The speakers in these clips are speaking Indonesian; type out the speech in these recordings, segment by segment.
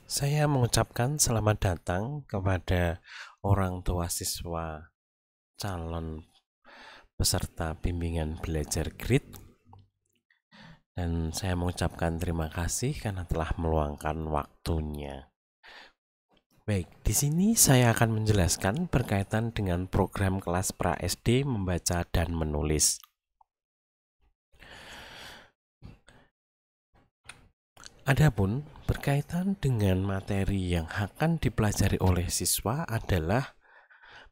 Saya mengucapkan selamat datang kepada orang tua siswa calon peserta bimbingan belajar grid, dan saya mengucapkan terima kasih karena telah meluangkan waktunya. Baik, di sini saya akan menjelaskan berkaitan dengan program kelas pra SD membaca dan menulis. Adapun berkaitan dengan materi yang akan dipelajari oleh siswa adalah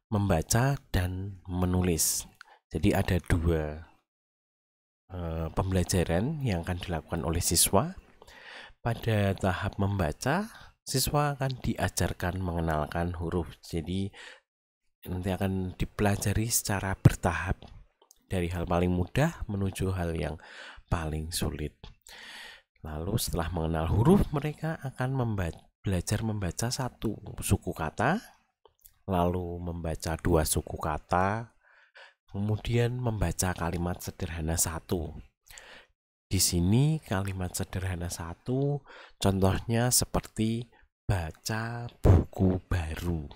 membaca dan menulis. Jadi ada dua pembelajaran yang akan dilakukan oleh siswa. Pada tahap membaca, siswa akan diajarkan mengenalkan huruf. Jadi nanti akan dipelajari secara bertahap dari hal paling mudah menuju hal yang paling sulit. Lalu setelah mengenal huruf, mereka akan belajar membaca satu suku kata, lalu membaca dua suku kata, kemudian membaca kalimat sederhana satu. Di sini kalimat sederhana satu contohnya seperti baca buku baru.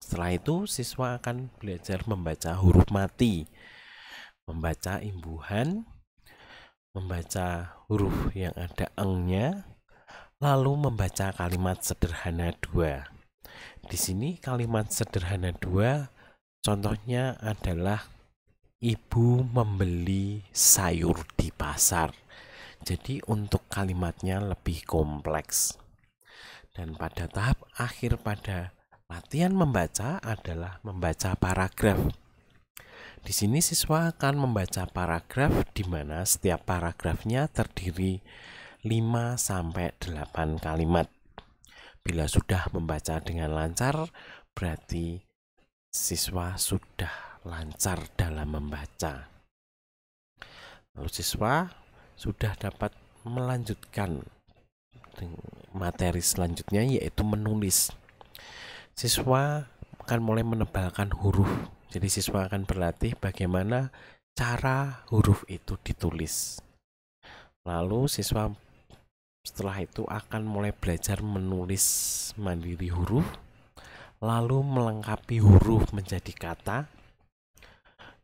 Setelah itu siswa akan belajar membaca huruf mati, membaca imbuhan, membaca huruf yang ada engnya, lalu membaca kalimat sederhana 2. Di sini kalimat sederhana 2 contohnya adalah ibu membeli sayur di pasar. Jadi untuk kalimatnya lebih kompleks. Dan pada tahap akhir pada latihan membaca adalah membaca paragraf. Di sini siswa akan membaca paragraf di mana setiap paragrafnya terdiri 5-8 kalimat. Bila sudah membaca dengan lancar, berarti siswa sudah lancar dalam membaca. Lalu siswa sudah dapat melanjutkan materi selanjutnya, yaitu menulis. Siswa akan mulai menebalkan huruf. Jadi siswa akan berlatih bagaimana cara huruf itu ditulis. Lalu siswa setelah itu akan mulai belajar menulis mandiri huruf, lalu melengkapi huruf menjadi kata,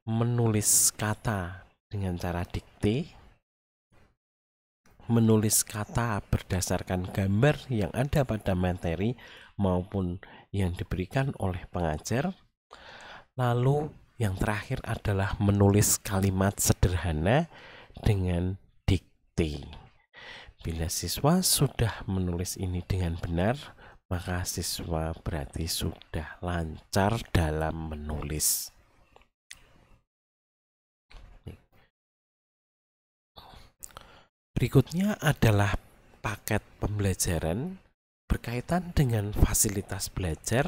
menulis kata dengan cara dikte, menulis kata berdasarkan gambar yang ada pada materi maupun yang diberikan oleh pengajar. Lalu yang terakhir adalah menulis kalimat sederhana dengan dikte. Bila siswa sudah menulis ini dengan benar, maka siswa berarti sudah lancar dalam menulis. Berikutnya adalah paket pembelajaran berkaitan dengan fasilitas belajar.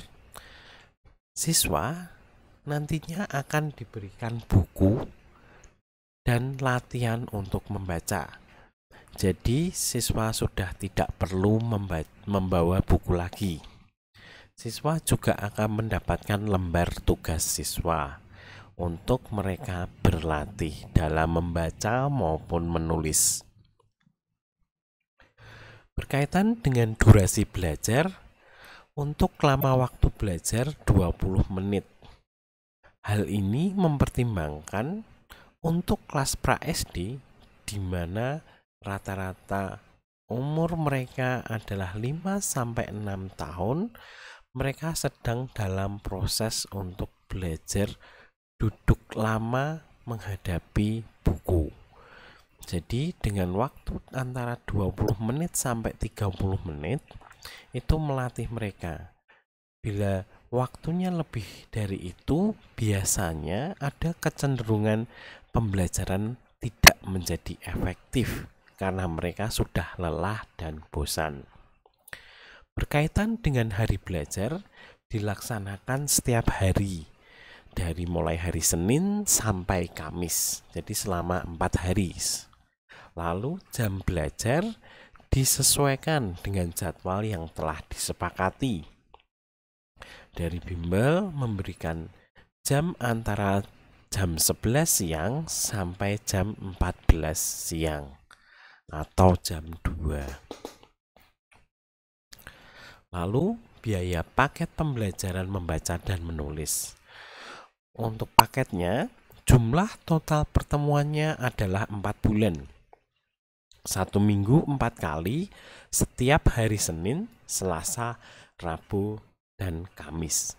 Siswa nantinya akan diberikan buku dan latihan untuk membaca. Jadi siswa sudah tidak perlu membawa buku lagi. Siswa juga akan mendapatkan lembar tugas siswa untuk mereka berlatih dalam membaca maupun menulis. Berkaitan dengan durasi belajar, untuk lama waktu belajar 20 menit. Hal ini mempertimbangkan untuk kelas pra SD di mana rata-rata umur mereka adalah 5-6 tahun, mereka sedang dalam proses untuk belajar duduk lama menghadapi buku. Jadi dengan waktu antara 20 menit sampai 30 menit itu melatih mereka. Bila waktunya lebih dari itu, biasanya ada kecenderungan pembelajaran tidak menjadi efektif karena mereka sudah lelah dan bosan. Berkaitan dengan hari belajar, dilaksanakan setiap hari dari mulai hari Senin sampai Kamis, jadi selama 4 hari. Lalu jam belajar disesuaikan dengan jadwal yang telah disepakati. Dari bimbel memberikan jam antara jam 11 siang sampai jam 14 siang atau jam 2. Lalu biaya paket pembelajaran membaca dan menulis. Untuk paketnya, jumlah total pertemuannya adalah 4 bulan. 1 minggu 4 kali, setiap hari Senin, Selasa, Rabu, dan Kamis.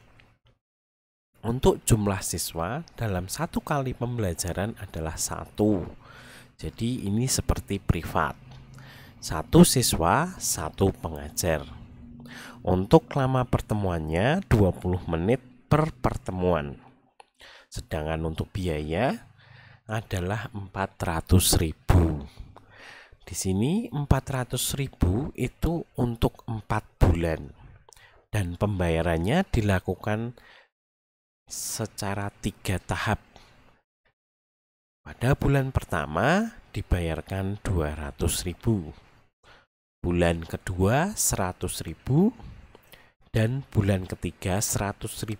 Untuk jumlah siswa dalam 1 kali pembelajaran adalah 1. Jadi ini seperti privat. 1 siswa, 1 pengajar. Untuk lama pertemuannya 20 menit per pertemuan. Sedangkan untuk biaya adalah 400.000. Di sini 400.000 itu untuk 4 bulan. Dan pembayarannya dilakukan secara 3 tahap. Pada bulan pertama dibayarkan 200.000. Bulan kedua 100.000 dan bulan ketiga 100.000.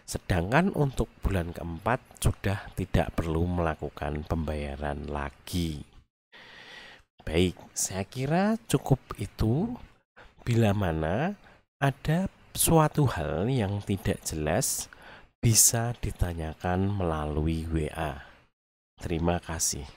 Sedangkan untuk bulan keempat sudah tidak perlu melakukan pembayaran lagi. Baik, saya kira cukup itu. Bila mana ada suatu hal yang tidak jelas, bisa ditanyakan melalui WA. Terima kasih.